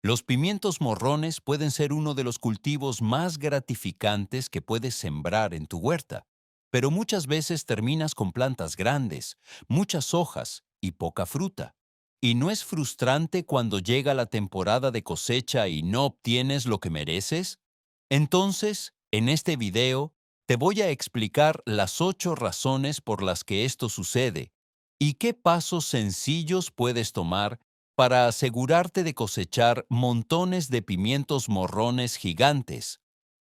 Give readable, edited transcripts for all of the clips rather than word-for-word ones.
Los pimientos morrones pueden ser uno de los cultivos más gratificantes que puedes sembrar en tu huerta, pero muchas veces terminas con plantas grandes, muchas hojas y poca fruta. ¿Y no es frustrante cuando llega la temporada de cosecha y no obtienes lo que mereces? Entonces, en este video, te voy a explicar las 8 razones por las que esto sucede y qué pasos sencillos puedes tomar para asegurarte de cosechar montones de pimientos morrones gigantes.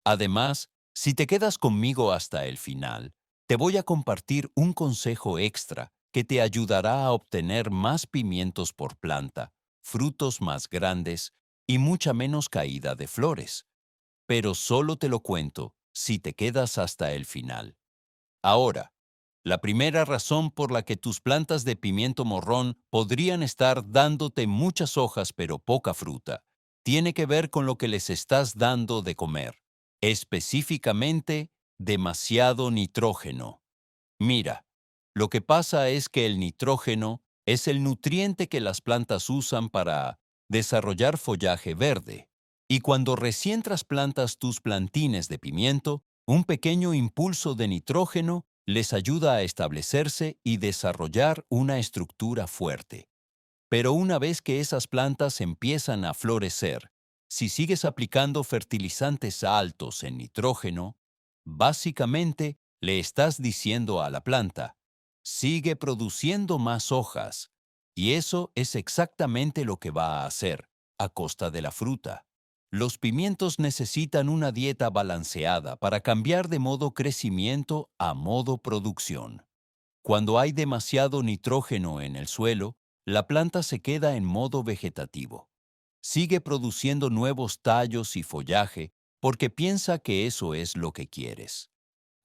Además, si te quedas conmigo hasta el final, te voy a compartir un consejo extra que te ayudará a obtener más pimientos por planta, frutos más grandes y mucha menos caída de flores. Pero solo te lo cuento si te quedas hasta el final. Ahora, la primera razón por la que tus plantas de pimiento morrón podrían estar dándote muchas hojas pero poca fruta, tiene que ver con lo que les estás dando de comer, específicamente demasiado nitrógeno. Mira, lo que pasa es que el nitrógeno es el nutriente que las plantas usan para desarrollar follaje verde. Y cuando recién trasplantas tus plantines de pimiento, un pequeño impulso de nitrógeno les ayuda a establecerse y desarrollar una estructura fuerte. Pero una vez que esas plantas empiezan a florecer, si sigues aplicando fertilizantes altos en nitrógeno, básicamente le estás diciendo a la planta, sigue produciendo más hojas, y eso es exactamente lo que va a hacer, a costa de la fruta. Los pimientos necesitan una dieta balanceada para cambiar de modo crecimiento a modo producción. Cuando hay demasiado nitrógeno en el suelo, la planta se queda en modo vegetativo. Sigue produciendo nuevos tallos y follaje porque piensa que eso es lo que quieres.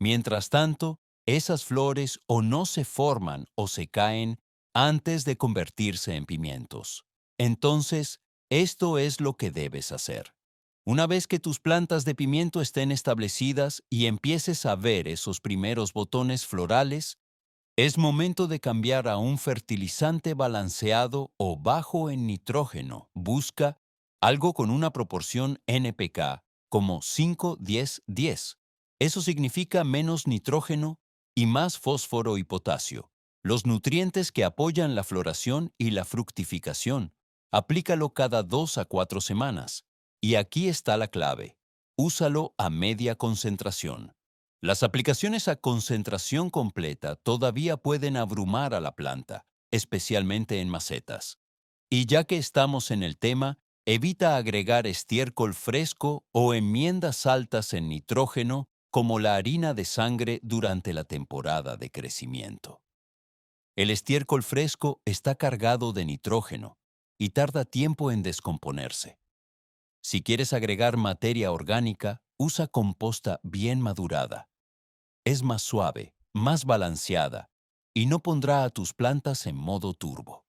Mientras tanto, esas flores o no se forman o se caen antes de convertirse en pimientos. Entonces, esto es lo que debes hacer. Una vez que tus plantas de pimiento estén establecidas y empieces a ver esos primeros botones florales, es momento de cambiar a un fertilizante balanceado o bajo en nitrógeno. Busca algo con una proporción NPK, como 5-10-10. Eso significa menos nitrógeno y más fósforo y potasio, los nutrientes que apoyan la floración y la fructificación. Aplícalo cada 2 a 4 semanas. Y aquí está la clave. Úsalo a media concentración. Las aplicaciones a concentración completa todavía pueden abrumar a la planta, especialmente en macetas. Y ya que estamos en el tema, evita agregar estiércol fresco o enmiendas altas en nitrógeno como la harina de sangre durante la temporada de crecimiento. El estiércol fresco está cargado de nitrógeno y tarda tiempo en descomponerse. Si quieres agregar materia orgánica, usa composta bien madurada. Es más suave, más balanceada y no pondrá a tus plantas en modo turbo.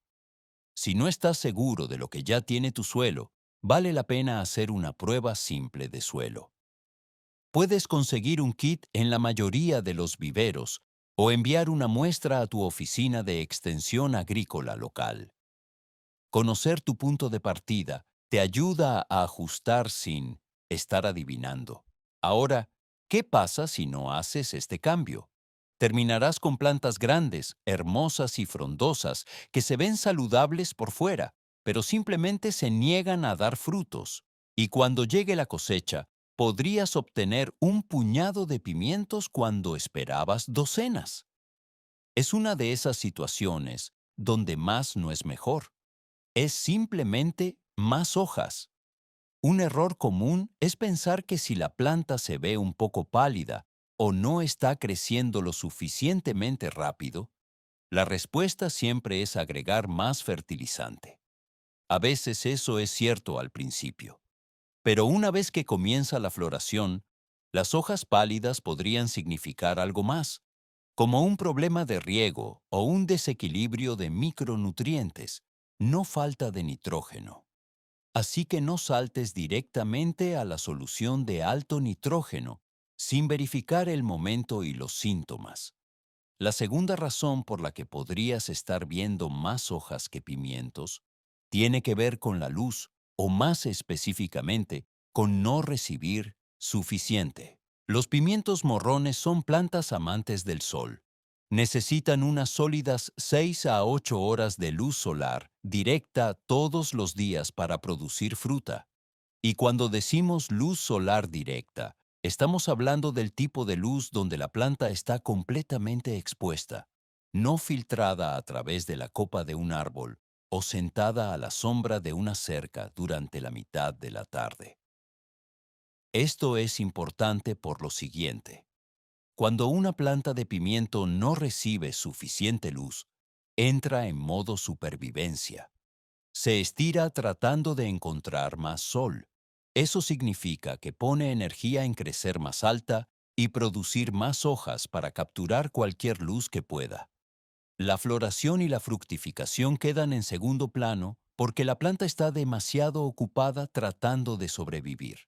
Si no estás seguro de lo que ya tiene tu suelo, vale la pena hacer una prueba simple de suelo. Puedes conseguir un kit en la mayoría de los viveros o enviar una muestra a tu oficina de extensión agrícola local. Conocer tu punto de partida te ayuda a ajustar sin estar adivinando. Ahora, ¿qué pasa si no haces este cambio? Terminarás con plantas grandes, hermosas y frondosas que se ven saludables por fuera, pero simplemente se niegan a dar frutos. Y cuando llegue la cosecha, podrías obtener un puñado de pimientos cuando esperabas docenas. Es una de esas situaciones donde más no es mejor. Es simplemente más hojas. Un error común es pensar que si la planta se ve un poco pálida o no está creciendo lo suficientemente rápido, la respuesta siempre es agregar más fertilizante. A veces eso es cierto al principio, pero una vez que comienza la floración, las hojas pálidas podrían significar algo más, como un problema de riego o un desequilibrio de micronutrientes, no falta de nitrógeno. Así que no saltes directamente a la solución de alto nitrógeno sin verificar el momento y los síntomas. La segunda razón por la que podrías estar viendo más hojas que pimientos tiene que ver con la luz o más específicamente, con no recibir suficiente. Los pimientos morrones son plantas amantes del sol. Necesitan unas sólidas 6 a 8 horas de luz solar directa todos los días para producir fruta. Y cuando decimos luz solar directa, estamos hablando del tipo de luz donde la planta está completamente expuesta, no filtrada a través de la copa de un árbol o sentada a la sombra de una cerca durante la mitad de la tarde. Esto es importante por lo siguiente. Cuando una planta de pimiento no recibe suficiente luz, entra en modo supervivencia. Se estira tratando de encontrar más sol. Eso significa que pone energía en crecer más alta y producir más hojas para capturar cualquier luz que pueda. La floración y la fructificación quedan en segundo plano porque la planta está demasiado ocupada tratando de sobrevivir.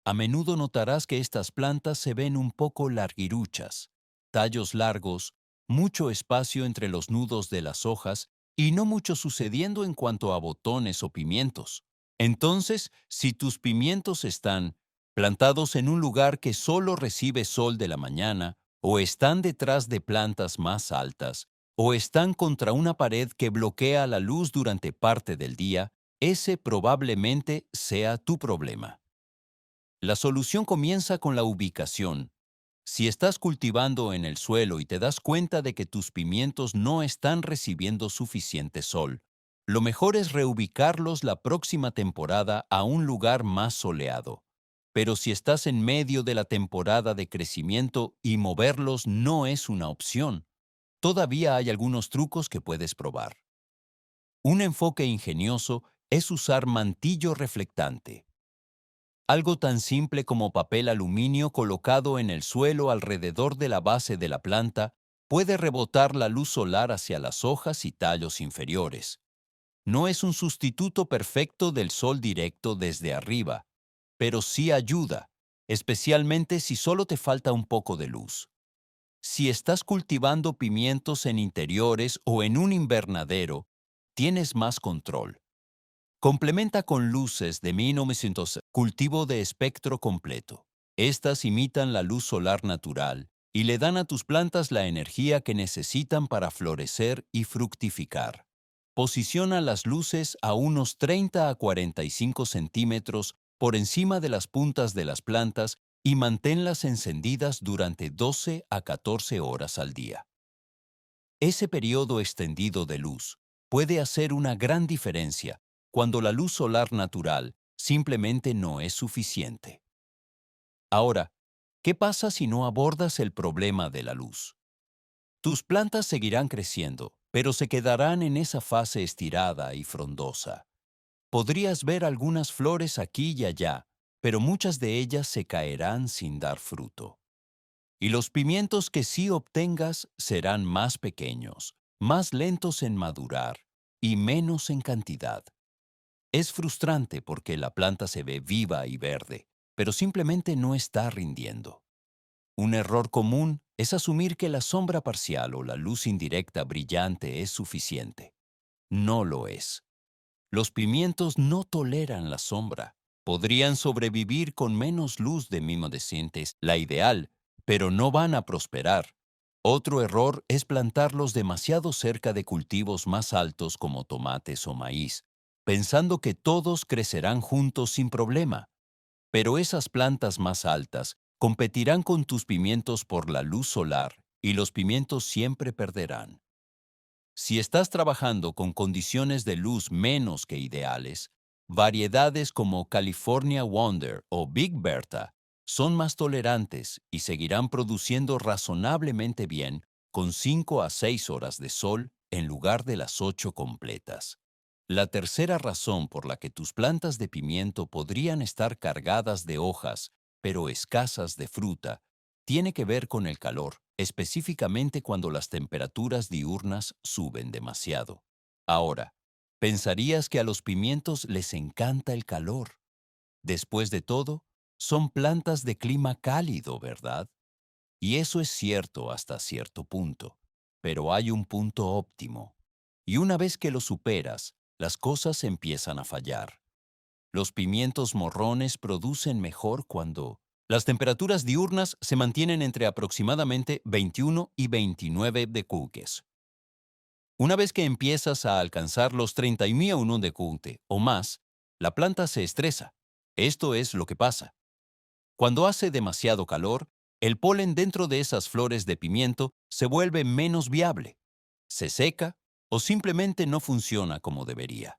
A menudo notarás que estas plantas se ven un poco larguiruchas, tallos largos, mucho espacio entre los nudos de las hojas y no mucho sucediendo en cuanto a botones o pimientos. Entonces, si tus pimientos están plantados en un lugar que solo recibe sol de la mañana, o están detrás de plantas más altas, o están contra una pared que bloquea la luz durante parte del día, ese probablemente sea tu problema. La solución comienza con la ubicación. Si estás cultivando en el suelo y te das cuenta de que tus pimientos no están recibiendo suficiente sol, lo mejor es reubicarlos la próxima temporada a un lugar más soleado. Pero si estás en medio de la temporada de crecimiento y moverlos no es una opción, todavía hay algunos trucos que puedes probar. Un enfoque ingenioso es usar mantillo reflectante. Algo tan simple como papel aluminio colocado en el suelo alrededor de la base de la planta puede rebotar la luz solar hacia las hojas y tallos inferiores. No es un sustituto perfecto del sol directo desde arriba, pero sí ayuda, especialmente si solo te falta un poco de luz. Si estás cultivando pimientos en interiores o en un invernadero, tienes más control. Complementa con luces de 1900, cultivo de espectro completo. Estas imitan la luz solar natural y le dan a tus plantas la energía que necesitan para florecer y fructificar. Posiciona las luces a unos 30 a 45 centímetros por encima de las puntas de las plantas y manténlas encendidas durante 12 a 14 horas al día. Ese periodo extendido de luz puede hacer una gran diferencia cuando la luz solar natural simplemente no es suficiente. Ahora, ¿qué pasa si no abordas el problema de la luz? Tus plantas seguirán creciendo, pero se quedarán en esa fase estirada y frondosa. Podrías ver algunas flores aquí y allá, pero muchas de ellas se caerán sin dar fruto. Y los pimientos que sí obtengas serán más pequeños, más lentos en madurar y menos en cantidad. Es frustrante porque la planta se ve viva y verde, pero simplemente no está rindiendo. Un error común es asumir que la sombra parcial o la luz indirecta brillante es suficiente. No lo es. Los pimientos no toleran la sombra. Podrían sobrevivir con menos luz de mimodescentes, la ideal, pero no van a prosperar. Otro error es plantarlos demasiado cerca de cultivos más altos como tomates o maíz, pensando que todos crecerán juntos sin problema. Pero esas plantas más altas competirán con tus pimientos por la luz solar y los pimientos siempre perderán. Si estás trabajando con condiciones de luz menos que ideales, variedades como California Wonder o Big Bertha son más tolerantes y seguirán produciendo razonablemente bien con 5 a 6 horas de sol en lugar de las 8 completas. La tercera razón por la que tus plantas de pimiento podrían estar cargadas de hojas, pero escasas de fruta, tiene que ver con el calor, específicamente cuando las temperaturas diurnas suben demasiado. Ahora, pensarías que a los pimientos les encanta el calor. Después de todo, son plantas de clima cálido, ¿verdad? Y eso es cierto hasta cierto punto, pero hay un punto óptimo. Y una vez que lo superas, las cosas empiezan a fallar. Los pimientos morrones producen mejor cuando las temperaturas diurnas se mantienen entre aproximadamente 21 y 29 decúbios. Una vez que empiezas a alcanzar los 31 decúbios o más, la planta se estresa. Esto es lo que pasa. Cuando hace demasiado calor, el polen dentro de esas flores de pimiento se vuelve menos viable, se seca o simplemente no funciona como debería.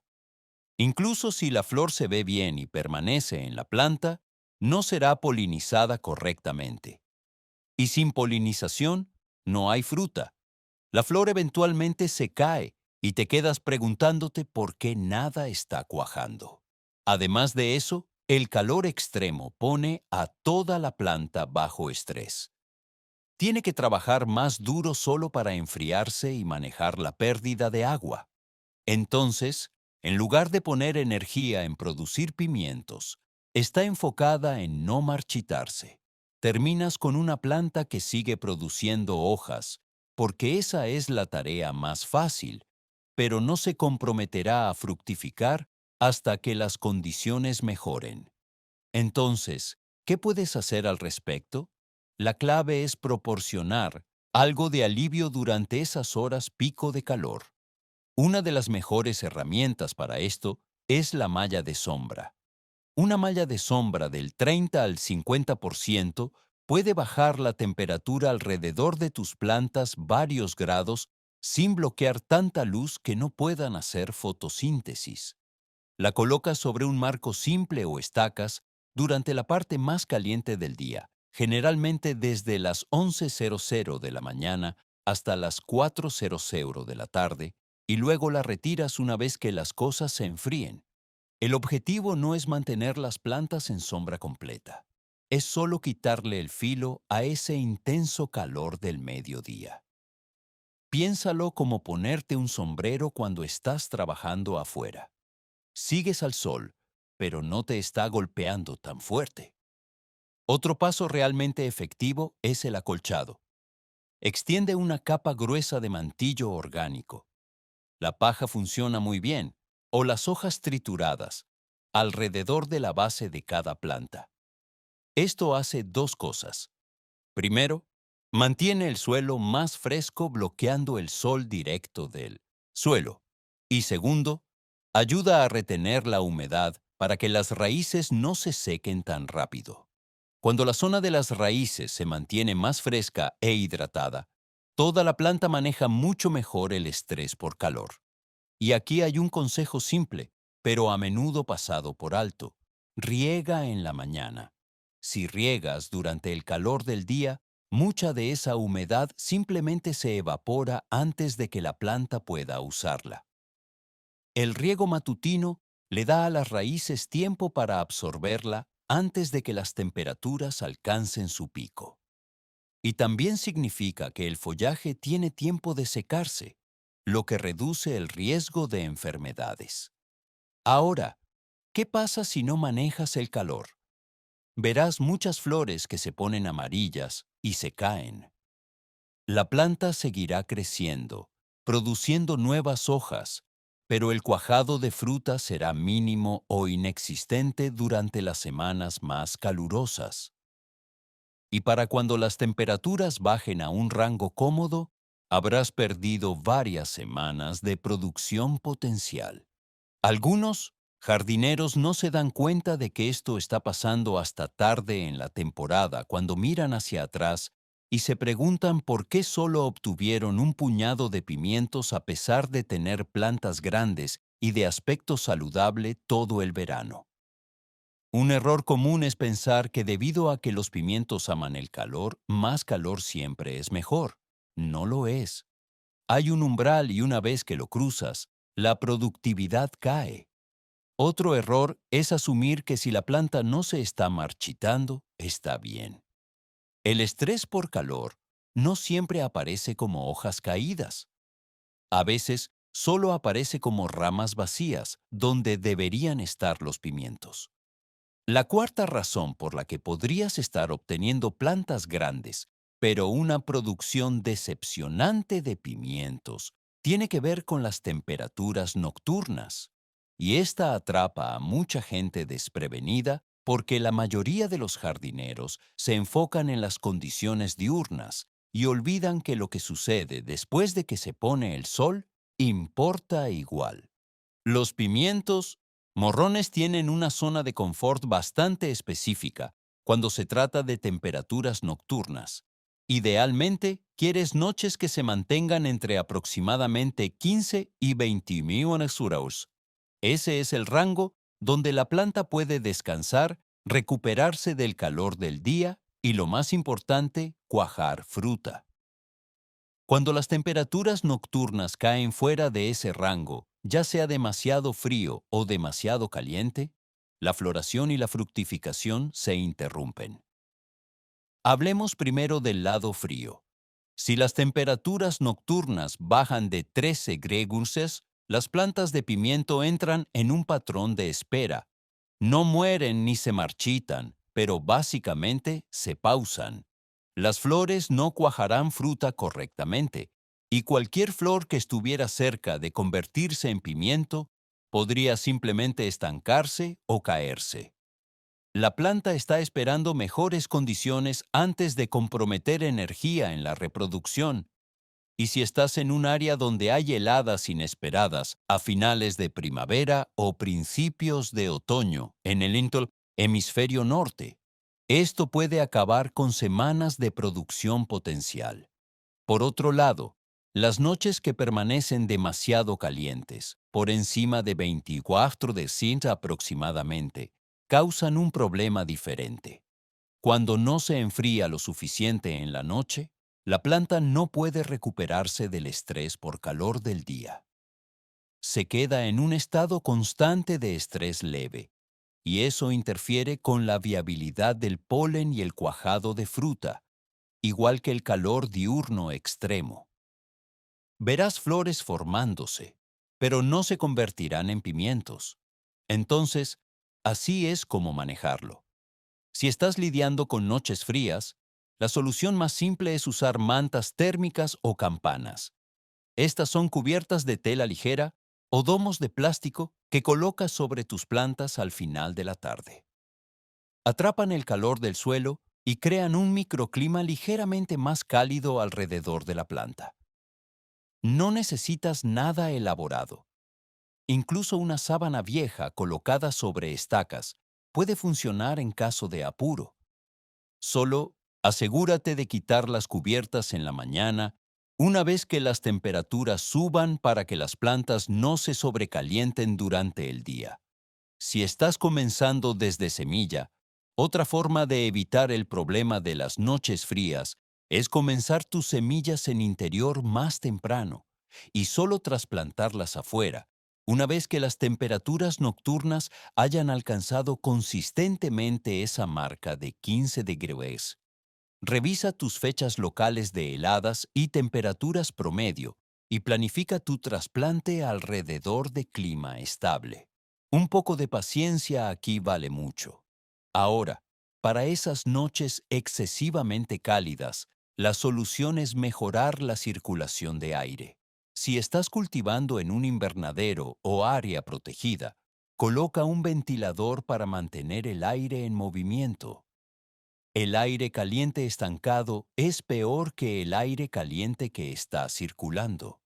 Incluso si la flor se ve bien y permanece en la planta, no será polinizada correctamente. Y sin polinización, no hay fruta. La flor eventualmente se cae y te quedas preguntándote por qué nada está cuajando. Además de eso, el calor extremo pone a toda la planta bajo estrés. Tiene que trabajar más duro solo para enfriarse y manejar la pérdida de agua. Entonces, en lugar de poner energía en producir pimientos, está enfocada en no marchitarse. Terminas con una planta que sigue produciendo hojas, porque esa es la tarea más fácil, pero no se comprometerá a fructificar hasta que las condiciones mejoren. Entonces, ¿qué puedes hacer al respecto? La clave es proporcionar algo de alivio durante esas horas pico de calor. Una de las mejores herramientas para esto es la malla de sombra. Una malla de sombra del 30 al 50% puede bajar la temperatura alrededor de tus plantas varios grados sin bloquear tanta luz que no puedan hacer fotosíntesis. La colocas sobre un marco simple o estacas durante la parte más caliente del día, generalmente desde las 11:00 de la mañana hasta las 4:00 de la tarde, y luego la retiras una vez que las cosas se enfríen. El objetivo no es mantener las plantas en sombra completa. Es solo quitarle el filo a ese intenso calor del mediodía. Piénsalo como ponerte un sombrero cuando estás trabajando afuera. Sigues al sol, pero no te está golpeando tan fuerte. Otro paso realmente efectivo es el acolchado. Extiende una capa gruesa de mantillo orgánico. La paja funciona muy bien, o las hojas trituradas, alrededor de la base de cada planta. Esto hace dos cosas. Primero, mantiene el suelo más fresco bloqueando el sol directo del suelo. Y segundo, ayuda a retener la humedad para que las raíces no se sequen tan rápido. Cuando la zona de las raíces se mantiene más fresca e hidratada, toda la planta maneja mucho mejor el estrés por calor. Y aquí hay un consejo simple, pero a menudo pasado por alto. Riega en la mañana. Si riegas durante el calor del día, mucha de esa humedad simplemente se evapora antes de que la planta pueda usarla. El riego matutino le da a las raíces tiempo para absorberla antes de que las temperaturas alcancen su pico. Y también significa que el follaje tiene tiempo de secarse, lo que reduce el riesgo de enfermedades. Ahora, ¿qué pasa si no manejas el calor? Verás muchas flores que se ponen amarillas y se caen. La planta seguirá creciendo, produciendo nuevas hojas, pero el cuajado de fruta será mínimo o inexistente durante las semanas más calurosas. Y para cuando las temperaturas bajen a un rango cómodo, habrás perdido varias semanas de producción potencial. Algunos jardineros no se dan cuenta de que esto está pasando hasta tarde en la temporada, cuando miran hacia atrás y se preguntan por qué solo obtuvieron un puñado de pimientos a pesar de tener plantas grandes y de aspecto saludable todo el verano. Un error común es pensar que debido a que los pimientos aman el calor, más calor siempre es mejor. No lo es. Hay un umbral y una vez que lo cruzas, la productividad cae. Otro error es asumir que si la planta no se está marchitando, está bien. El estrés por calor no siempre aparece como hojas caídas. A veces solo aparece como ramas vacías, donde deberían estar los pimientos. La cuarta razón por la que podrías estar obteniendo plantas grandes, pero una producción decepcionante de pimientos, tiene que ver con las temperaturas nocturnas. y esta atrapa a mucha gente desprevenida porque la mayoría de los jardineros se enfocan en las condiciones diurnas y olvidan que lo que sucede después de que se pone el sol importa igual. Los pimientos morrones tienen una zona de confort bastante específica cuando se trata de temperaturas nocturnas. Idealmente, quieres noches que se mantengan entre aproximadamente 15 y 20 millones. Ese es el rango donde la planta puede descansar, recuperarse del calor del día y, lo más importante, cuajar fruta. Cuando las temperaturas nocturnas caen fuera de ese rango, ya sea demasiado frío o demasiado caliente, la floración y la fructificación se interrumpen. Hablemos primero del lado frío. Si las temperaturas nocturnas bajan de 13 Celsius, las plantas de pimiento entran en un patrón de espera. No mueren ni se marchitan, pero básicamente se pausan. Las flores no cuajarán fruta correctamente, y cualquier flor que estuviera cerca de convertirse en pimiento podría simplemente estancarse o caerse. La planta está esperando mejores condiciones antes de comprometer energía en la reproducción. Y si estás en un área donde hay heladas inesperadas a finales de primavera o principios de otoño en el hemisferio norte, esto puede acabar con semanas de producción potencial. Por otro lado, las noches que permanecen demasiado calientes, por encima de 24 degrees aproximadamente, causan un problema diferente. Cuando no se enfría lo suficiente en la noche, la planta no puede recuperarse del estrés por calor del día. Se queda en un estado constante de estrés leve, y eso interfiere con la viabilidad del polen y el cuajado de fruta, igual que el calor diurno extremo. Verás flores formándose, pero no se convertirán en pimientos. Entonces, así es como manejarlo. Si estás lidiando con noches frías, la solución más simple es usar mantas térmicas o campanas. Estas son cubiertas de tela ligera o domos de plástico que colocas sobre tus plantas al final de la tarde. Atrapan el calor del suelo y crean un microclima ligeramente más cálido alrededor de la planta. No necesitas nada elaborado. Incluso una sábana vieja colocada sobre estacas puede funcionar en caso de apuro. Solo asegúrate de quitar las cubiertas en la mañana una vez que las temperaturas suban para que las plantas no se sobrecalienten durante el día. Si estás comenzando desde semilla, otra forma de evitar el problema de las noches frías es comenzar tus semillas en interior más temprano y solo trasplantarlas afuera, una vez que las temperaturas nocturnas hayan alcanzado consistentemente esa marca de 15 degrees. Revisa tus fechas locales de heladas y temperaturas promedio y planifica tu trasplante alrededor de clima estable. Un poco de paciencia aquí vale mucho. Ahora, para esas noches excesivamente cálidas, la solución es mejorar la circulación de aire. Si estás cultivando en un invernadero o área protegida, coloca un ventilador para mantener el aire en movimiento. El aire caliente estancado es peor que el aire caliente que está circulando.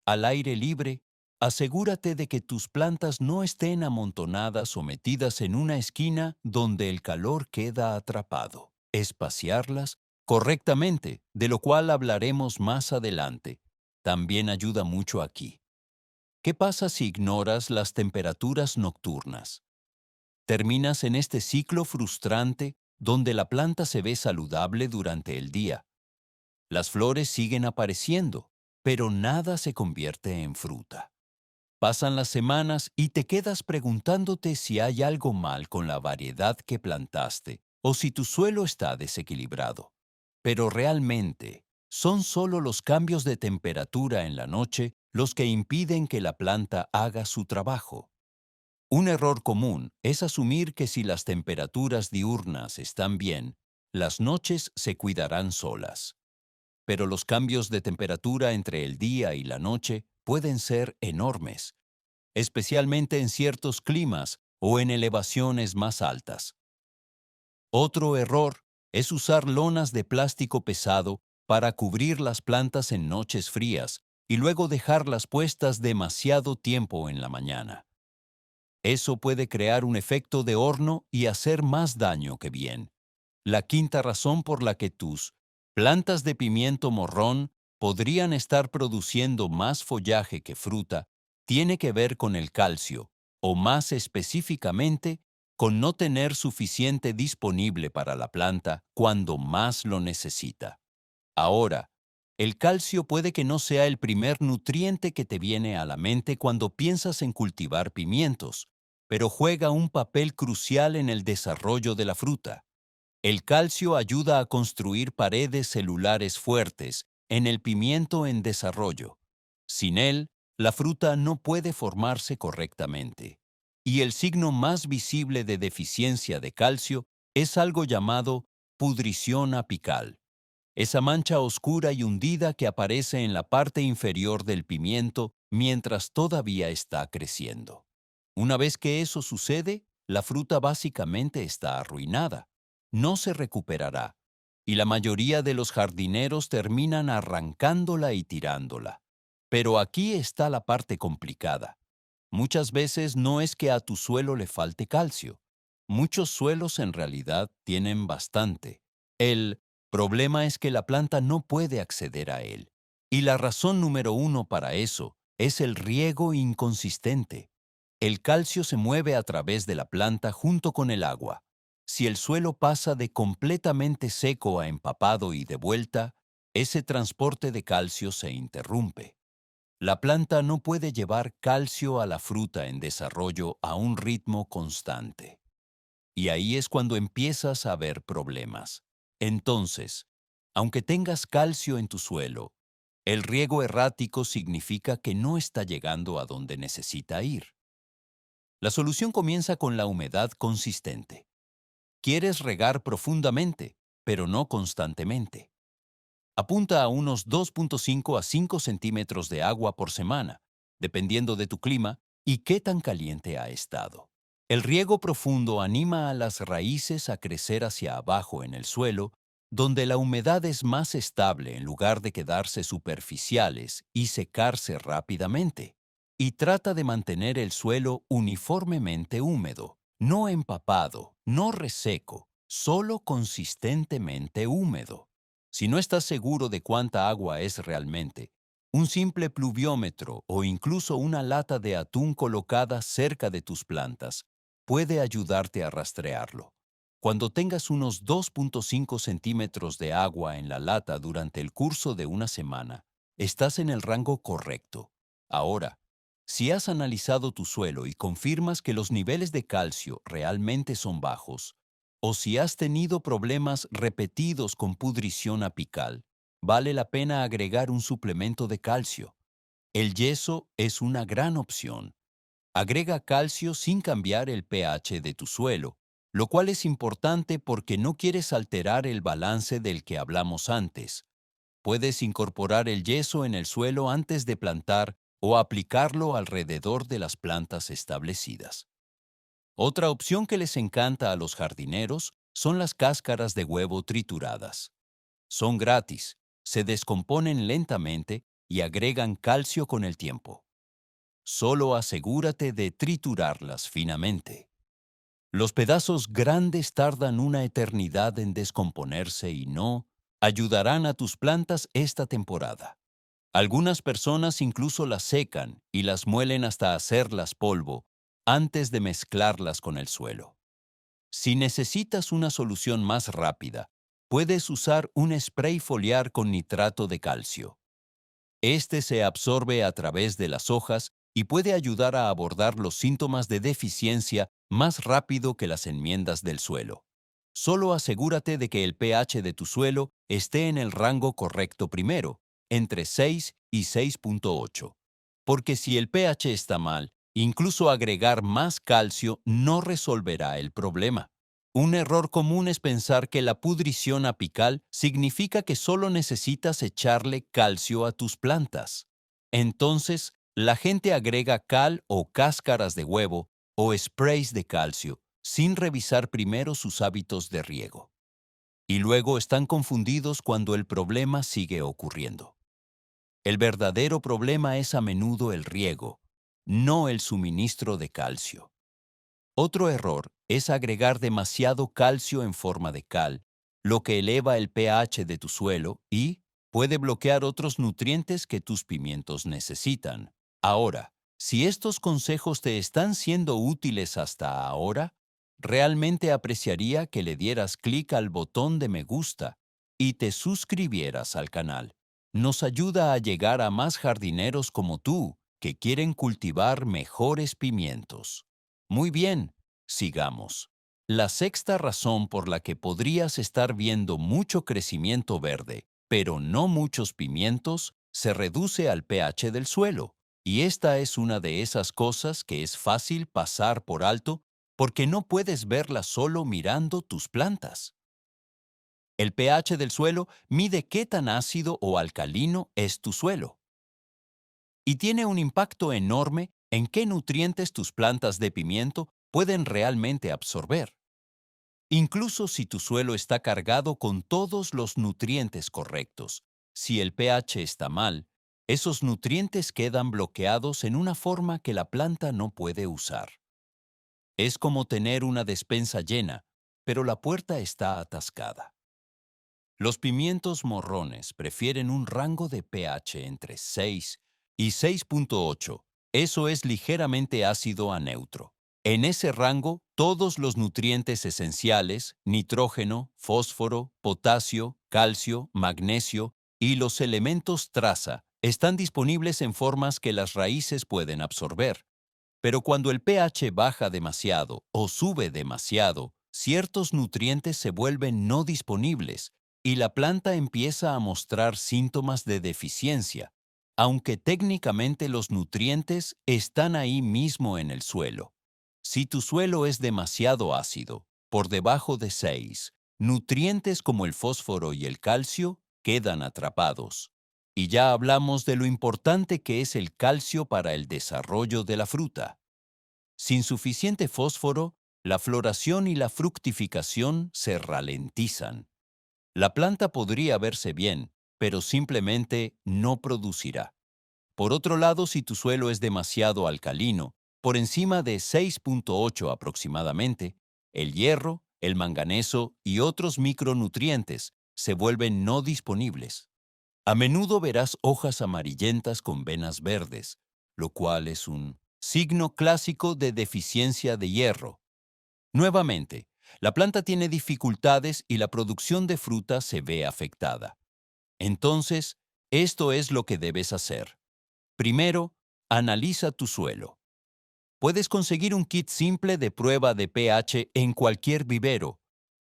Al aire libre, asegúrate de que tus plantas no estén amontonadas o metidas en una esquina donde el calor queda atrapado. Espaciarlas correctamente, de lo cual hablaremos más adelante, también ayuda mucho aquí. ¿Qué pasa si ignoras las temperaturas nocturnas? Terminas en este ciclo frustrante donde la planta se ve saludable durante el día. Las flores siguen apareciendo, pero nada se convierte en fruta. Pasan las semanas y te quedas preguntándote si hay algo mal con la variedad que plantaste o si tu suelo está desequilibrado. Pero realmente, son solo los cambios de temperatura en la noche los que impiden que la planta haga su trabajo. Un error común es asumir que si las temperaturas diurnas están bien, las noches se cuidarán solas. Pero los cambios de temperatura entre el día y la noche pueden ser enormes, especialmente en ciertos climas o en elevaciones más altas. Otro error es usar lonas de plástico pesado para cubrir las plantas en noches frías y luego dejarlas puestas demasiado tiempo en la mañana. Eso puede crear un efecto de horno y hacer más daño que bien. La quinta razón por la que tus plantas de pimiento morrón podrían estar produciendo más follaje que fruta tiene que ver con el calcio, o más específicamente, con no tener suficiente disponible para la planta cuando más lo necesita. Ahora, el calcio puede que no sea el primer nutriente que te viene a la mente cuando piensas en cultivar pimientos, pero juega un papel crucial en el desarrollo de la fruta. El calcio ayuda a construir paredes celulares fuertes en el pimiento en desarrollo. Sin él, la fruta no puede formarse correctamente. Y el signo más visible de deficiencia de calcio es algo llamado pudrición apical. Esa mancha oscura y hundida que aparece en la parte inferior del pimiento mientras todavía está creciendo. Una vez que eso sucede, la fruta básicamente está arruinada. No se recuperará, y la mayoría de los jardineros terminan arrancándola y tirándola. Pero aquí está la parte complicada. Muchas veces no es que a tu suelo le falte calcio. Muchos suelos en realidad tienen bastante. El problema es que la planta no puede acceder a él. Y la razón número uno para eso es el riego inconsistente. El calcio se mueve a través de la planta junto con el agua. Si el suelo pasa de completamente seco a empapado y de vuelta, ese transporte de calcio se interrumpe. La planta no puede llevar calcio a la fruta en desarrollo a un ritmo constante. Y ahí es cuando empiezas a ver problemas. Entonces, aunque tengas calcio en tu suelo, el riego errático significa que no está llegando a donde necesita ir. La solución comienza con la humedad consistente. Quieres regar profundamente, pero no constantemente. Apunta a unos 2.5 a 5 centímetros de agua por semana, dependiendo de tu clima y qué tan caliente ha estado. El riego profundo anima a las raíces a crecer hacia abajo en el suelo, donde la humedad es más estable en lugar de quedarse superficiales y secarse rápidamente. Y trata de mantener el suelo uniformemente húmedo, no empapado, no reseco, solo consistentemente húmedo. Si no estás seguro de cuánta agua es realmente, un simple pluviómetro o incluso una lata de atún colocada cerca de tus plantas puede ayudarte a rastrearlo. Cuando tengas unos 2.5 centímetros de agua en la lata durante el curso de una semana, estás en el rango correcto. Ahora, si has analizado tu suelo y confirmas que los niveles de calcio realmente son bajos, o si has tenido problemas repetidos con pudrición apical, vale la pena agregar un suplemento de calcio. El yeso es una gran opción. Agrega calcio sin cambiar el pH de tu suelo, lo cual es importante porque no quieres alterar el balance del que hablamos antes. Puedes incorporar el yeso en el suelo antes de plantar o aplicarlo alrededor de las plantas establecidas. Otra opción que les encanta a los jardineros son las cáscaras de huevo trituradas. Son gratis, se descomponen lentamente y agregan calcio con el tiempo. Solo asegúrate de triturarlas finamente. Los pedazos grandes tardan una eternidad en descomponerse y no ayudarán a tus plantas esta temporada. Algunas personas incluso las secan y las muelen hasta hacerlas polvo antes de mezclarlas con el suelo. Si necesitas una solución más rápida, puedes usar un spray foliar con nitrato de calcio. Este se absorbe a través de las hojas y puede ayudar a abordar los síntomas de deficiencia más rápido que las enmiendas del suelo. Solo asegúrate de que el pH de tu suelo esté en el rango correcto primero, entre 6 y 6.8. Porque si el pH está mal, incluso agregar más calcio no resolverá el problema. Un error común es pensar que la pudrición apical significa que solo necesitas echarle calcio a tus plantas. Entonces, La gente agrega cal o cáscaras de huevo o sprays de calcio sin revisar primero sus hábitos de riego. Y luego están confundidos cuando el problema sigue ocurriendo. El verdadero problema es a menudo el riego, no el suministro de calcio. Otro error es agregar demasiado calcio en forma de cal, lo que eleva el pH de tu suelo y puede bloquear otros nutrientes que tus pimientos necesitan. Ahora, si estos consejos te están siendo útiles hasta ahora, realmente apreciaría que le dieras clic al botón de me gusta y te suscribieras al canal. Nos ayuda a llegar a más jardineros como tú que quieren cultivar mejores pimientos. Muy bien, sigamos. La sexta razón por la que podrías estar viendo mucho crecimiento verde, pero no muchos pimientos, se reduce al pH del suelo. Y esta es una de esas cosas que es fácil pasar por alto porque no puedes verla solo mirando tus plantas. El pH del suelo mide qué tan ácido o alcalino es tu suelo y tiene un impacto enorme en qué nutrientes tus plantas de pimiento pueden realmente absorber. Incluso si tu suelo está cargado con todos los nutrientes correctos, si el pH está mal, esos nutrientes quedan bloqueados en una forma que la planta no puede usar. Es como tener una despensa llena, pero la puerta está atascada. Los pimientos morrones prefieren un rango de pH entre 6 y 6.8. Eso es ligeramente ácido a neutro. En ese rango, todos los nutrientes esenciales, nitrógeno, fósforo, potasio, calcio, magnesio y los elementos traza, están disponibles en formas que las raíces pueden absorber. Pero cuando el pH baja demasiado o sube demasiado, ciertos nutrientes se vuelven no disponibles y la planta empieza a mostrar síntomas de deficiencia, aunque técnicamente los nutrientes están ahí mismo en el suelo. Si tu suelo es demasiado ácido, por debajo de 6, nutrientes como el fósforo y el calcio quedan atrapados. Y ya hablamos de lo importante que es el calcio para el desarrollo de la fruta. Sin suficiente fósforo, la floración y la fructificación se ralentizan. La planta podría verse bien, pero simplemente no producirá. Por otro lado, si tu suelo es demasiado alcalino, por encima de 6.8 aproximadamente, el hierro, el manganeso y otros micronutrientes se vuelven no disponibles. A menudo verás hojas amarillentas con venas verdes, lo cual es un signo clásico de deficiencia de hierro. Nuevamente, la planta tiene dificultades y la producción de fruta se ve afectada. Entonces, esto es lo que debes hacer. Primero, analiza tu suelo. Puedes conseguir un kit simple de prueba de pH en cualquier vivero,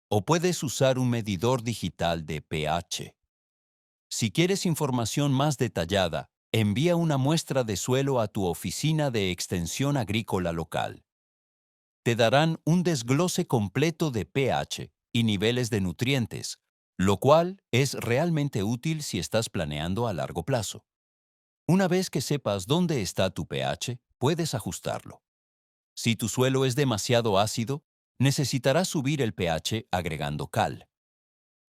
o puedes usar un medidor digital de pH. Si quieres información más detallada, envía una muestra de suelo a tu oficina de extensión agrícola local. Te darán un desglose completo de pH y niveles de nutrientes, lo cual es realmente útil si estás planeando a largo plazo. Una vez que sepas dónde está tu pH, puedes ajustarlo. Si tu suelo es demasiado ácido, necesitarás subir el pH agregando cal.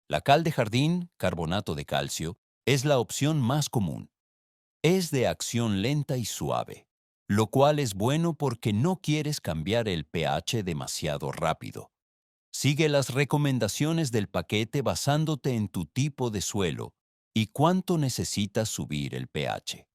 La cal de jardín, carbonato de calcio, es la opción más común. Es de acción lenta y suave, lo cual es bueno porque no quieres cambiar el pH demasiado rápido. Sigue las recomendaciones del paquete basándote en tu tipo de suelo y cuánto necesitas subir el pH.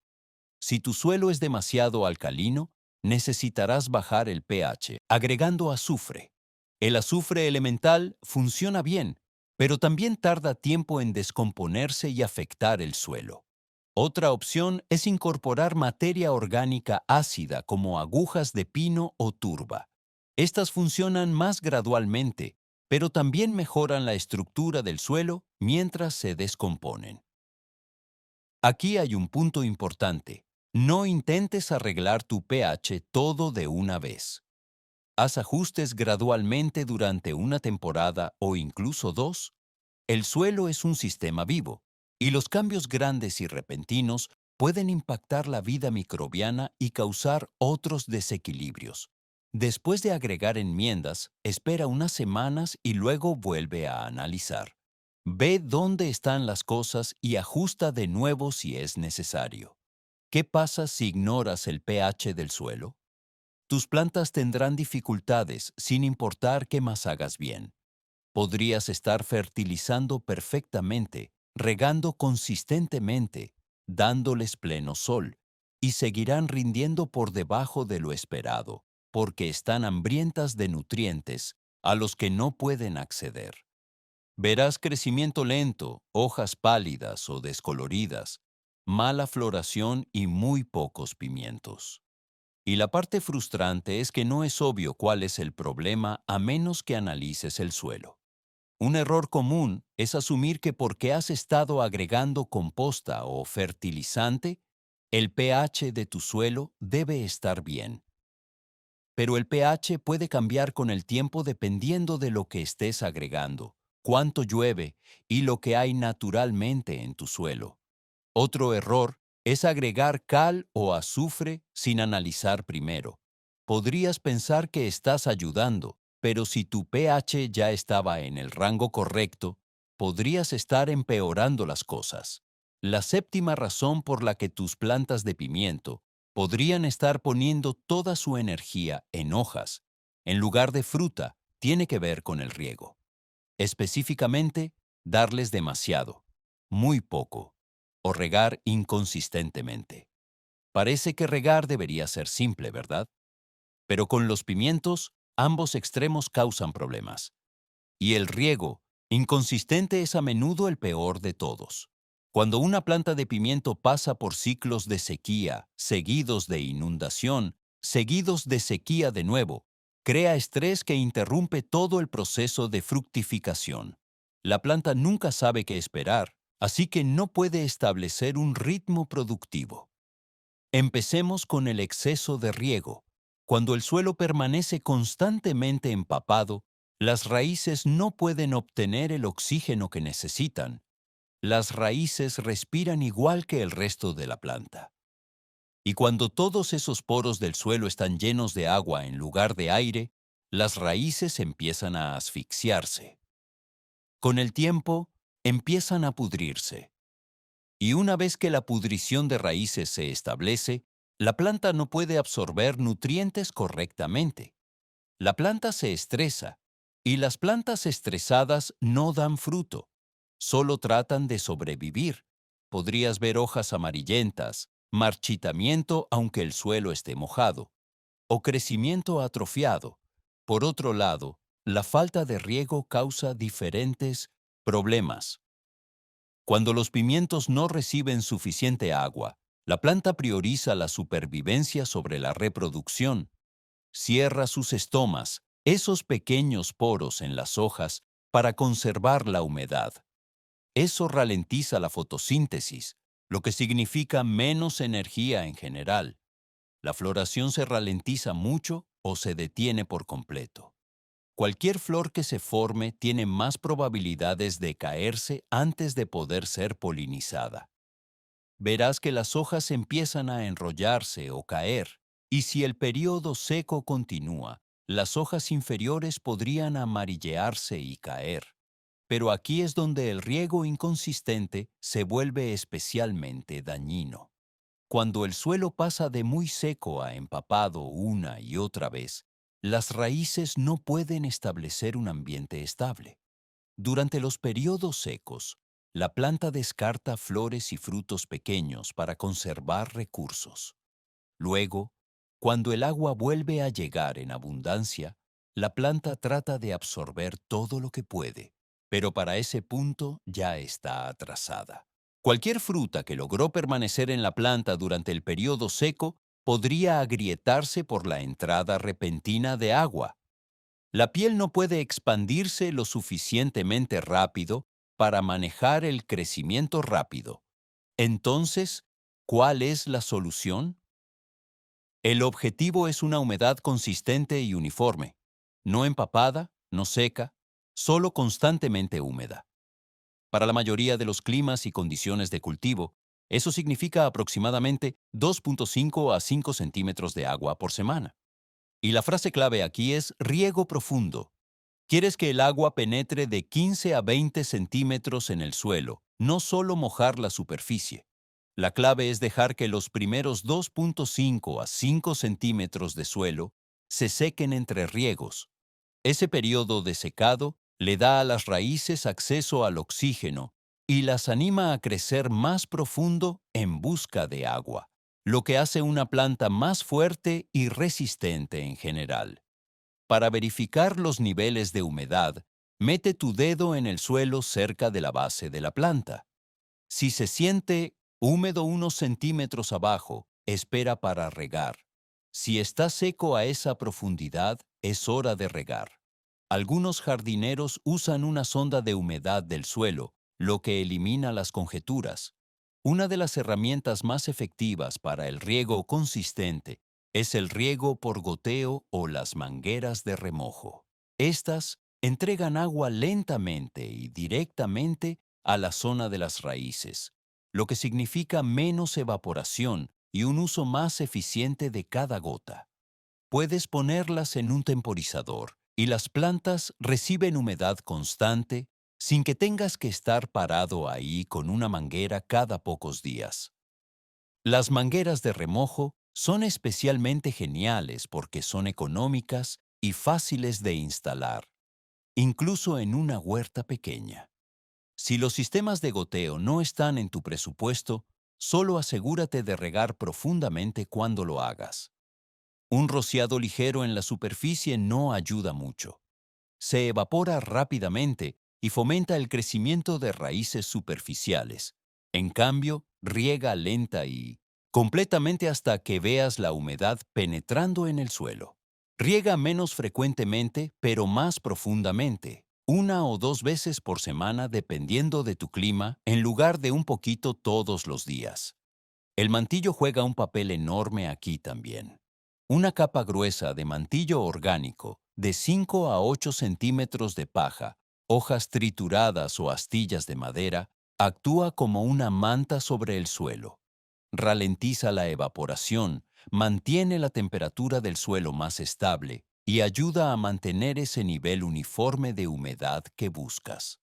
Si tu suelo es demasiado alcalino, necesitarás bajar el pH agregando azufre. El azufre elemental funciona bien, pero también tarda tiempo en descomponerse y afectar el suelo. Otra opción es incorporar materia orgánica ácida como agujas de pino o turba. Estas funcionan más gradualmente, pero también mejoran la estructura del suelo mientras se descomponen. Aquí hay un punto importante. No intentes arreglar tu pH todo de una vez. Haz ajustes gradualmente durante una temporada o incluso dos. El suelo es un sistema vivo, y los cambios grandes y repentinos pueden impactar la vida microbiana y causar otros desequilibrios. Después de agregar enmiendas, espera unas semanas y luego vuelve a analizar. Ve dónde están las cosas y ajusta de nuevo si es necesario. ¿Qué pasa si ignoras el pH del suelo? Tus plantas tendrán dificultades sin importar qué más hagas bien. Podrías estar fertilizando perfectamente, regando consistentemente, dándoles pleno sol, y seguirán rindiendo por debajo de lo esperado, porque están hambrientas de nutrientes a los que no pueden acceder. Verás crecimiento lento, hojas pálidas o descoloridas, mala floración y muy pocos pimientos. Y la parte frustrante es que no es obvio cuál es el problema a menos que analices el suelo. Un error común es asumir que porque has estado agregando composta o fertilizante, el pH de tu suelo debe estar bien. Pero el pH puede cambiar con el tiempo dependiendo de lo que estés agregando, cuánto llueve y lo que hay naturalmente en tu suelo. Otro error es agregar cal o azufre sin analizar primero. Podrías pensar que estás ayudando, pero si tu pH ya estaba en el rango correcto, podrías estar empeorando las cosas. La séptima razón por la que tus plantas de pimiento podrían estar poniendo toda su energía en hojas, en lugar de fruta, tiene que ver con el riego. Específicamente, darles demasiado, muy poco, o regar inconsistentemente. Parece que regar debería ser simple, ¿verdad? Pero con los pimientos, ambos extremos causan problemas. Y el riego inconsistente es a menudo el peor de todos. Cuando una planta de pimiento pasa por ciclos de sequía, seguidos de inundación, seguidos de sequía de nuevo, crea estrés que interrumpe todo el proceso de fructificación. La planta nunca sabe qué esperar, así que no puede establecer un ritmo productivo. Empecemos con el exceso de riego. Cuando el suelo permanece constantemente empapado, las raíces no pueden obtener el oxígeno que necesitan. Las raíces respiran igual que el resto de la planta. Y cuando todos esos poros del suelo están llenos de agua en lugar de aire, las raíces empiezan a asfixiarse. Con el tiempo, empiezan a pudrirse. Y una vez que la pudrición de raíces se establece, la planta no puede absorber nutrientes correctamente. La planta se estresa, y las plantas estresadas no dan fruto, solo tratan de sobrevivir. Podrías ver hojas amarillentas, marchitamiento aunque el suelo esté mojado, o crecimiento atrofiado. Por otro lado, la falta de riego causa diferentes problemas. Cuando los pimientos no reciben suficiente agua, la planta prioriza la supervivencia sobre la reproducción. Cierra sus estomas, esos pequeños poros en las hojas, para conservar la humedad. Eso ralentiza la fotosíntesis, lo que significa menos energía en general. La floración se ralentiza mucho o se detiene por completo. Cualquier flor que se forme tiene más probabilidades de caerse antes de poder ser polinizada. Verás que las hojas empiezan a enrollarse o caer, y si el periodo seco continúa, las hojas inferiores podrían amarillearse y caer. Pero aquí es donde el riego inconsistente se vuelve especialmente dañino. Cuando el suelo pasa de muy seco a empapado una y otra vez, las raíces no pueden establecer un ambiente estable. Durante los periodos secos, la planta descarta flores y frutos pequeños para conservar recursos. Luego, cuando el agua vuelve a llegar en abundancia, la planta trata de absorber todo lo que puede, pero para ese punto ya está atrasada. Cualquier fruta que logró permanecer en la planta durante el periodo seco podría agrietarse por la entrada repentina de agua. La piel no puede expandirse lo suficientemente rápido para manejar el crecimiento rápido. Entonces, ¿cuál es la solución? El objetivo es una humedad consistente y uniforme, no empapada, no seca, solo constantemente húmeda. Para la mayoría de los climas y condiciones de cultivo, Eso significa aproximadamente 2.5 a 5 centímetros de agua por semana. Y la frase clave aquí es riego profundo. Quieres que el agua penetre de 15 a 20 centímetros en el suelo, no solo mojar la superficie. La clave es dejar que los primeros 2.5 a 5 centímetros de suelo se sequen entre riegos. Ese periodo de secado le da a las raíces acceso al oxígeno y las anima a crecer más profundo en busca de agua, lo que hace una planta más fuerte y resistente en general. Para verificar los niveles de humedad, mete tu dedo en el suelo cerca de la base de la planta. Si se siente húmedo unos centímetros abajo, espera para regar. Si está seco a esa profundidad, es hora de regar. Algunos jardineros usan una sonda de humedad del suelo, lo que elimina las conjeturas. Una de las herramientas más efectivas para el riego consistente es el riego por goteo o las mangueras de remojo. Estas entregan agua lentamente y directamente a la zona de las raíces, lo que significa menos evaporación y un uso más eficiente de cada gota. Puedes ponerlas en un temporizador y las plantas reciben humedad constante sin que tengas que estar parado ahí con una manguera cada pocos días. Las mangueras de remojo son especialmente geniales porque son económicas y fáciles de instalar, incluso en una huerta pequeña. Si los sistemas de goteo no están en tu presupuesto, solo asegúrate de regar profundamente cuando lo hagas. Un rociado ligero en la superficie no ayuda mucho. Se evapora rápidamente y fomenta el crecimiento de raíces superficiales. En cambio, riega lenta y completamente hasta que veas la humedad penetrando en el suelo. Riega menos frecuentemente, pero más profundamente, una o dos veces por semana dependiendo de tu clima, en lugar de un poquito todos los días. El mantillo juega un papel enorme aquí también. Una capa gruesa de mantillo orgánico, de 5 a 8 centímetros de paja, hojas trituradas o astillas de madera, actúa como una manta sobre el suelo. Ralentiza la evaporación, mantiene la temperatura del suelo más estable y ayuda a mantener ese nivel uniforme de humedad que buscas.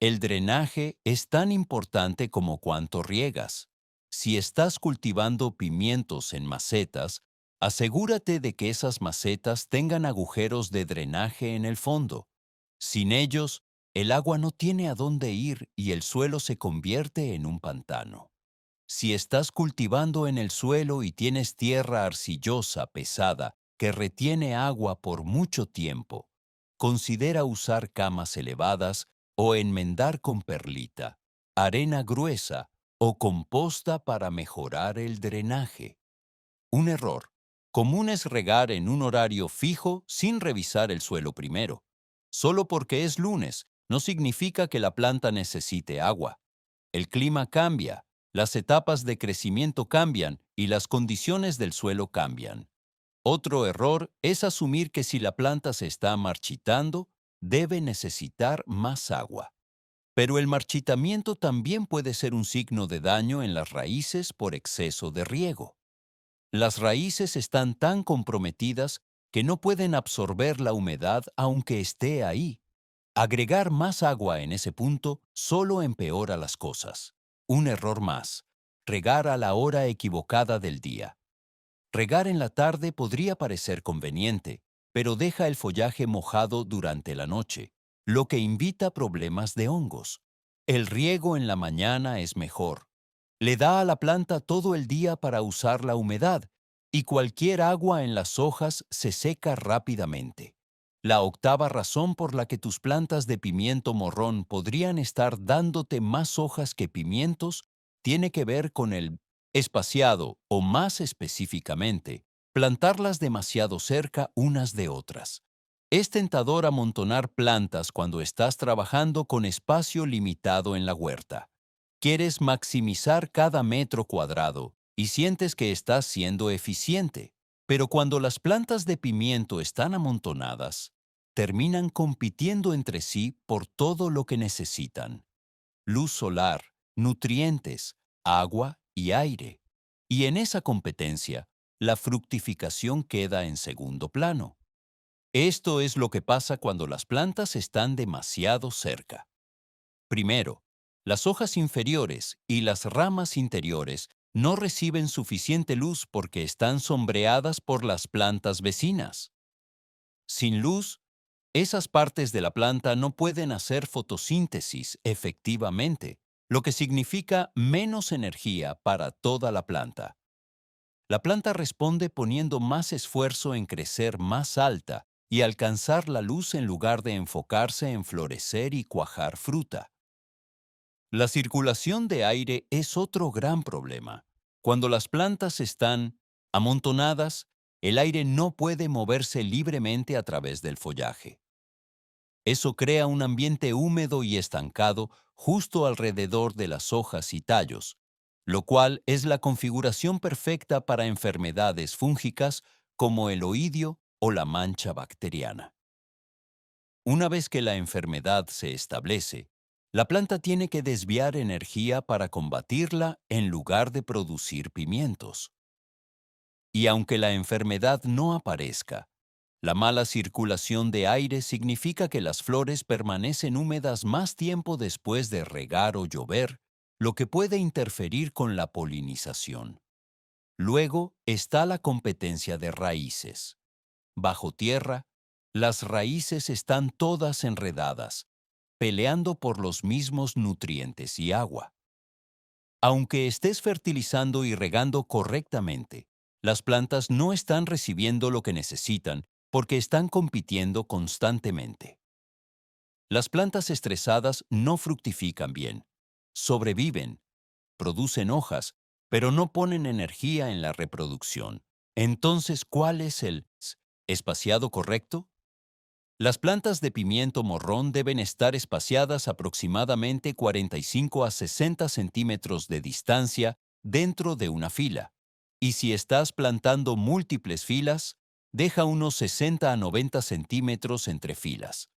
El drenaje es tan importante como cuanto riegas. Si estás cultivando pimientos en macetas, asegúrate de que esas macetas tengan agujeros de drenaje en el fondo. Sin ellos, el agua no tiene a dónde ir y el suelo se convierte en un pantano. Si estás cultivando en el suelo y tienes tierra arcillosa pesada que retiene agua por mucho tiempo, considera usar camas elevadas o enmendar con perlita, arena gruesa o composta para mejorar el drenaje. Un error común es regar en un horario fijo sin revisar el suelo primero. Solo porque es lunes no significa que la planta necesite agua. El clima cambia, las etapas de crecimiento cambian y las condiciones del suelo cambian. Otro error es asumir que si la planta se está marchitando, debe necesitar más agua. Pero el marchitamiento también puede ser un signo de daño en las raíces por exceso de riego. Las raíces están tan comprometidas que no pueden absorber la humedad aunque esté ahí. Agregar más agua en ese punto solo empeora las cosas. Un error más. Regar a la hora equivocada del día. Regar en la tarde podría parecer conveniente, pero deja el follaje mojado durante la noche, lo que invita problemas de hongos. El riego en la mañana es mejor. Le da a la planta todo el día para usar la humedad, y cualquier agua en las hojas se seca rápidamente. La octava razón por la que tus plantas de pimiento morrón podrían estar dándote más hojas que pimientos tiene que ver con el espaciado o, más específicamente, plantarlas demasiado cerca unas de otras. Es tentador amontonar plantas cuando estás trabajando con espacio limitado en la huerta. Quieres maximizar cada metro cuadrado y sientes que estás siendo eficiente, pero cuando las plantas de pimiento están amontonadas, terminan compitiendo entre sí por todo lo que necesitan: luz solar, nutrientes, agua y aire. Y en esa competencia, la fructificación queda en segundo plano. Esto es lo que pasa cuando las plantas están demasiado cerca. Primero, las hojas inferiores y las ramas interiores no reciben suficiente luz porque están sombreadas por las plantas vecinas. Sin luz, esas partes de la planta no pueden hacer fotosíntesis efectivamente, lo que significa menos energía para toda la planta. La planta responde poniendo más esfuerzo en crecer más alta y alcanzar la luz en lugar de enfocarse en florecer y cuajar fruta. La circulación de aire es otro gran problema. Cuando las plantas están amontonadas, el aire no puede moverse libremente a través del follaje. Eso crea un ambiente húmedo y estancado justo alrededor de las hojas y tallos, lo cual es la configuración perfecta para enfermedades fúngicas como el oidio o la mancha bacteriana. Una vez que la enfermedad se establece, la planta tiene que desviar energía para combatirla en lugar de producir pimientos. Y aunque la enfermedad no aparezca, la mala circulación de aire significa que las flores permanecen húmedas más tiempo después de regar o llover, lo que puede interferir con la polinización. Luego está la competencia de raíces. Bajo tierra, las raíces están todas enredadas, peleando por los mismos nutrientes y agua. Aunque estés fertilizando y regando correctamente, las plantas no están recibiendo lo que necesitan porque están compitiendo constantemente. Las plantas estresadas no fructifican bien, sobreviven, producen hojas, pero no ponen energía en la reproducción. Entonces, ¿cuál es el espaciado correcto? Las plantas de pimiento morrón deben estar espaciadas aproximadamente 45 a 60 centímetros de distancia dentro de una fila. Y si estás plantando múltiples filas, deja unos 60 a 90 centímetros entre filas.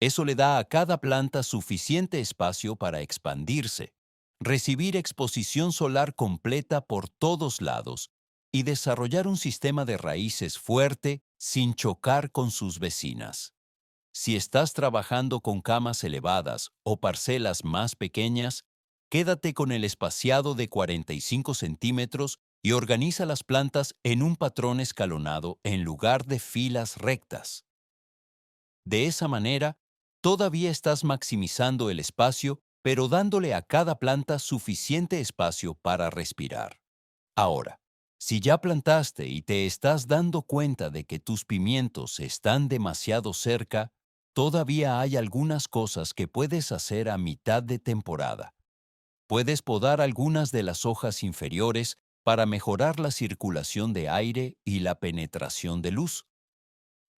Eso le da a cada planta suficiente espacio para expandirse, recibir exposición solar completa por todos lados y desarrollar un sistema de raíces fuerte sin chocar con sus vecinas. Si estás trabajando con camas elevadas o parcelas más pequeñas, quédate con el espaciado de 45 centímetros y organiza las plantas en un patrón escalonado en lugar de filas rectas. De esa manera, todavía estás maximizando el espacio, pero dándole a cada planta suficiente espacio para respirar. Ahora, si ya plantaste y te estás dando cuenta de que tus pimientos están demasiado cerca, todavía hay algunas cosas que puedes hacer a mitad de temporada. Puedes podar algunas de las hojas inferiores para mejorar la circulación de aire y la penetración de luz.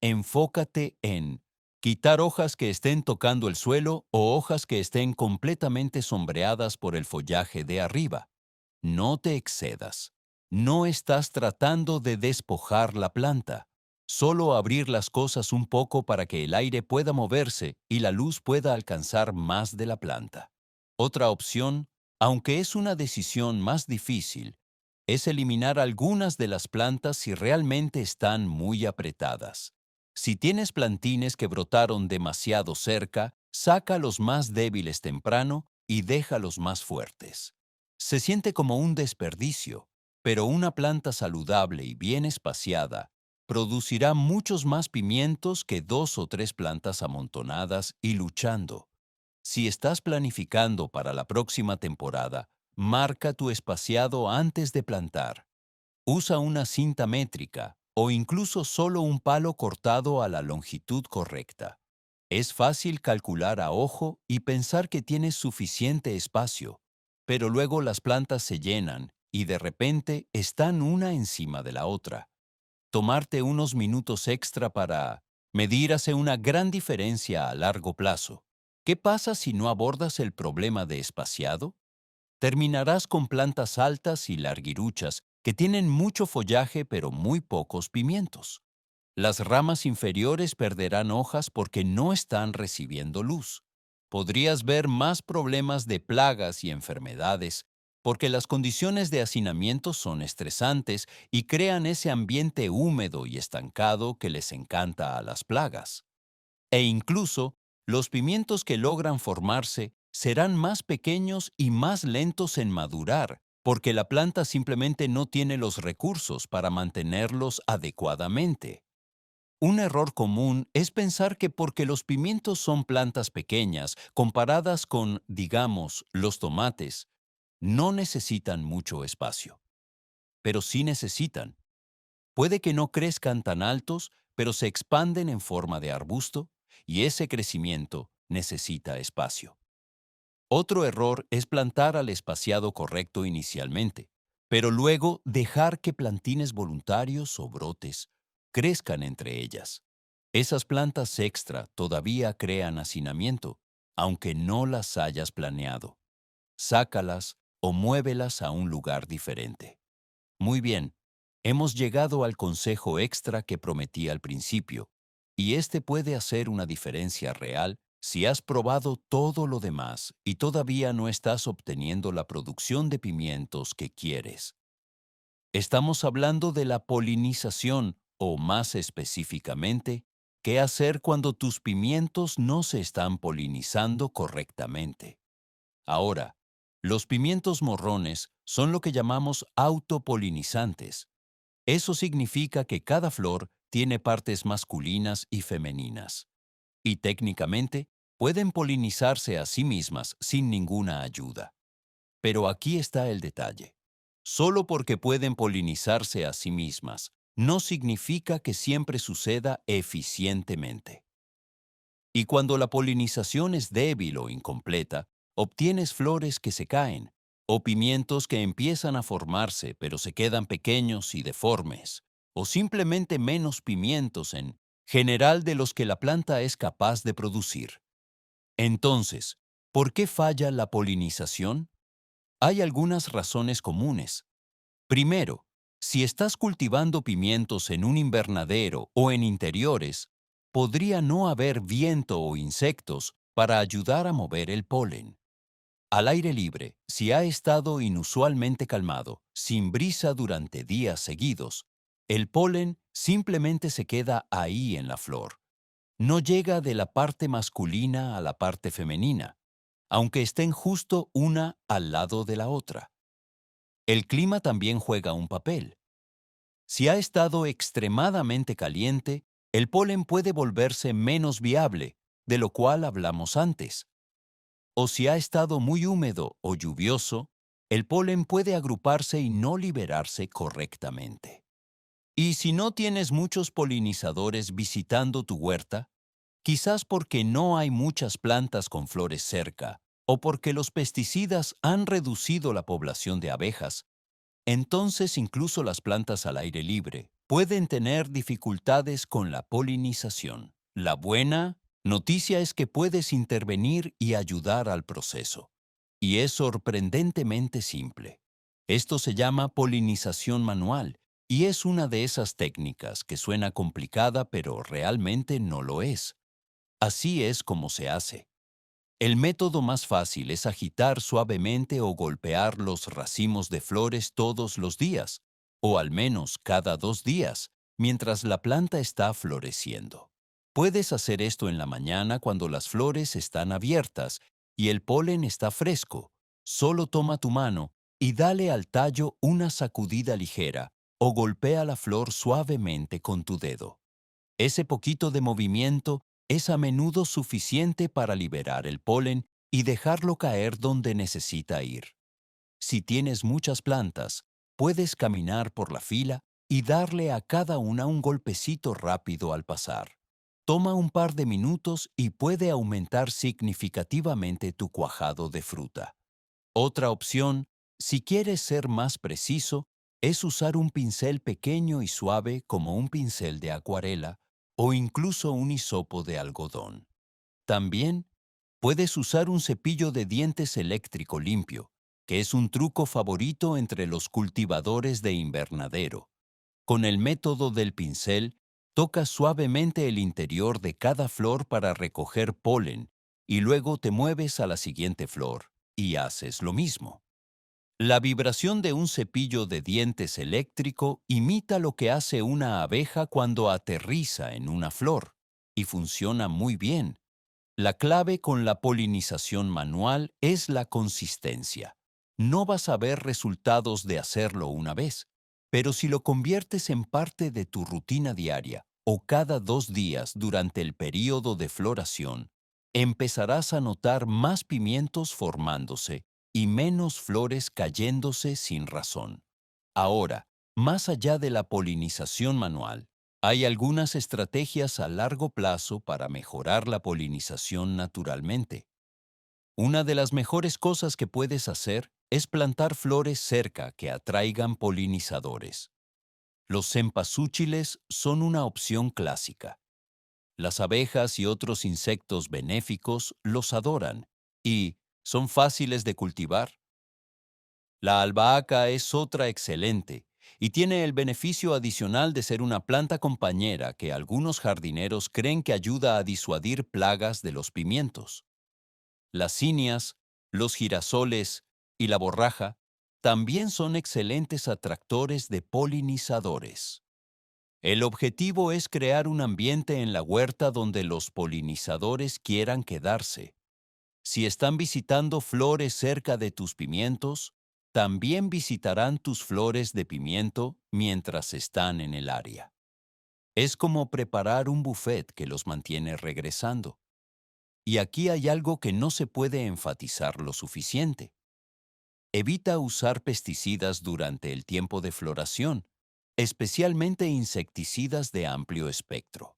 Enfócate en quitar hojas que estén tocando el suelo o hojas que estén completamente sombreadas por el follaje de arriba. No te excedas. No estás tratando de despojar la planta. Solo abrir las cosas un poco para que el aire pueda moverse y la luz pueda alcanzar más de la planta. Otra opción, aunque es una decisión más difícil, es eliminar algunas de las plantas si realmente están muy apretadas. Si tienes plantines que brotaron demasiado cerca, saca los más débiles temprano y deja los más fuertes. Se siente como un desperdicio, pero una planta saludable y bien espaciada producirá muchos más pimientos que 2 o 3 plantas amontonadas y luchando. Si estás planificando para la próxima temporada, marca tu espaciado antes de plantar. Usa una cinta métrica o incluso solo un palo cortado a la longitud correcta. Es fácil calcular a ojo y pensar que tienes suficiente espacio, pero luego las plantas se llenan y de repente están una encima de la otra. Tomarte unos minutos extra para medir hace una gran diferencia a largo plazo. ¿Qué pasa si no abordas el problema de espaciado? Terminarás con plantas altas y larguiruchas que tienen mucho follaje pero muy pocos pimientos. Las ramas inferiores perderán hojas porque no están recibiendo luz. Podrías ver más problemas de plagas y enfermedades porque las condiciones de hacinamiento son estresantes y crean ese ambiente húmedo y estancado que les encanta a las plagas. E incluso, los pimientos que logran formarse serán más pequeños y más lentos en madurar, porque la planta simplemente no tiene los recursos para mantenerlos adecuadamente. Un error común es pensar que porque los pimientos son plantas pequeñas, comparadas con, digamos, los tomates, no necesitan mucho espacio. Pero sí necesitan. Puede que no crezcan tan altos, pero se expanden en forma de arbusto, y ese crecimiento necesita espacio. Otro error es plantar al espaciado correcto inicialmente, pero luego dejar que plantines voluntarios o brotes crezcan entre ellas. Esas plantas extra todavía crean hacinamiento, aunque no las hayas planeado. Sácalas o muévelas a un lugar diferente. Muy bien, hemos llegado al consejo extra que prometí al principio, y este puede hacer una diferencia real si has probado todo lo demás y todavía no estás obteniendo la producción de pimientos que quieres. Estamos hablando de la polinización, o más específicamente, qué hacer cuando tus pimientos no se están polinizando correctamente. Ahora, los pimientos morrones son lo que llamamos autopolinizantes. Eso significa que cada flor tiene partes masculinas y femeninas, y técnicamente pueden polinizarse a sí mismas sin ninguna ayuda. Pero aquí está el detalle. Solo porque pueden polinizarse a sí mismas, no significa que siempre suceda eficientemente. Y cuando la polinización es débil o incompleta, obtienes flores que se caen, o pimientos que empiezan a formarse pero se quedan pequeños y deformes, o simplemente menos pimientos en general de los que la planta es capaz de producir. Entonces, ¿por qué falla la polinización? Hay algunas razones comunes. Primero, si estás cultivando pimientos en un invernadero o en interiores, podría no haber viento o insectos para ayudar a mover el polen. Al aire libre, si ha estado inusualmente calmado, sin brisa durante días seguidos, el polen simplemente se queda ahí en la flor. No llega de la parte masculina a la parte femenina, aunque estén justo una al lado de la otra. El clima también juega un papel. Si ha estado extremadamente caliente, el polen puede volverse menos viable, de lo cual hablamos antes. O si ha estado muy húmedo o lluvioso, el polen puede agruparse y no liberarse correctamente. Y si no tienes muchos polinizadores visitando tu huerta, quizás porque no hay muchas plantas con flores cerca, o porque los pesticidas han reducido la población de abejas, entonces incluso las plantas al aire libre pueden tener dificultades con la polinización. La buena noticia es que puedes intervenir y ayudar al proceso. Y es sorprendentemente simple. Esto se llama polinización manual y es una de esas técnicas que suena complicada pero realmente no lo es. Así es como se hace. El método más fácil es agitar suavemente o golpear los racimos de flores todos los días, o al menos cada 2 días, mientras la planta está floreciendo. Puedes hacer esto en la mañana cuando las flores están abiertas y el polen está fresco. Solo toma tu mano y dale al tallo una sacudida ligera o golpea la flor suavemente con tu dedo. Ese poquito de movimiento es a menudo suficiente para liberar el polen y dejarlo caer donde necesita ir. Si tienes muchas plantas, puedes caminar por la fila y darle a cada una un golpecito rápido al pasar. Toma un par de minutos y puede aumentar significativamente tu cuajado de fruta. Otra opción, si quieres ser más preciso, es usar un pincel pequeño y suave como un pincel de acuarela o incluso un hisopo de algodón. También puedes usar un cepillo de dientes eléctrico limpio, que es un truco favorito entre los cultivadores de invernadero. Con el método del pincel, tocas suavemente el interior de cada flor para recoger polen y luego te mueves a la siguiente flor y haces lo mismo. La vibración de un cepillo de dientes eléctrico imita lo que hace una abeja cuando aterriza en una flor, y funciona muy bien. La clave con la polinización manual es la consistencia. No vas a ver resultados de hacerlo una vez, pero si lo conviertes en parte de tu rutina diaria o cada 2 días durante el período de floración, empezarás a notar más pimientos formándose y menos flores cayéndose sin razón. Ahora, más allá de la polinización manual, hay algunas estrategias a largo plazo para mejorar la polinización naturalmente. Una de las mejores cosas que puedes hacer es plantar flores cerca que atraigan polinizadores. Los cempasúchiles son una opción clásica. Las abejas y otros insectos benéficos los adoran y son fáciles de cultivar. La albahaca es otra excelente y tiene el beneficio adicional de ser una planta compañera que algunos jardineros creen que ayuda a disuadir plagas de los pimientos. Las cinias, los girasoles y la borraja también son excelentes atractores de polinizadores. El objetivo es crear un ambiente en la huerta donde los polinizadores quieran quedarse. Si están visitando flores cerca de tus pimientos, también visitarán tus flores de pimiento mientras están en el área. Es como preparar un buffet que los mantiene regresando. Y aquí hay algo que no se puede enfatizar lo suficiente. Evita usar pesticidas durante el tiempo de floración, especialmente insecticidas de amplio espectro.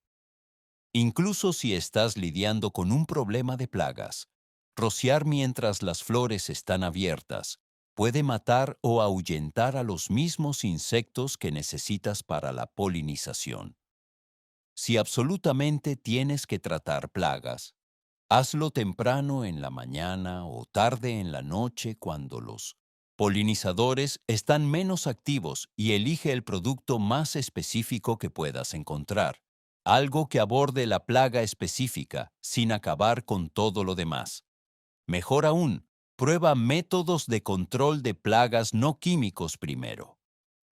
Incluso si estás lidiando con un problema de plagas, rociar mientras las flores están abiertas puede matar o ahuyentar a los mismos insectos que necesitas para la polinización. Si absolutamente tienes que tratar plagas, hazlo temprano en la mañana o tarde en la noche cuando los polinizadores están menos activos y elige el producto más específico que puedas encontrar. Algo que aborde la plaga específica sin acabar con todo lo demás. Mejor aún, prueba métodos de control de plagas no químicos primero.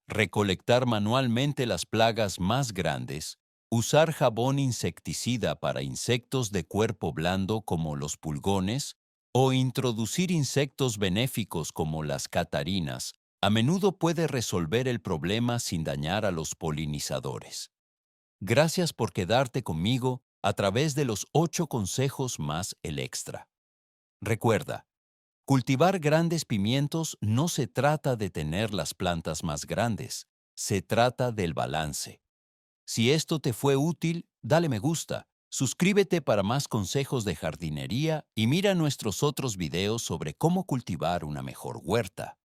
Recolectar manualmente las plagas más grandes, usar jabón insecticida para insectos de cuerpo blando como los pulgones, o introducir insectos benéficos como las catarinas, a menudo puede resolver el problema sin dañar a los polinizadores. Gracias por quedarte conmigo a través de los 8 consejos más el extra. Recuerda, cultivar grandes pimientos no se trata de tener las plantas más grandes, se trata del balance. Si esto te fue útil, dale me gusta, suscríbete para más consejos de jardinería y mira nuestros otros videos sobre cómo cultivar una mejor huerta.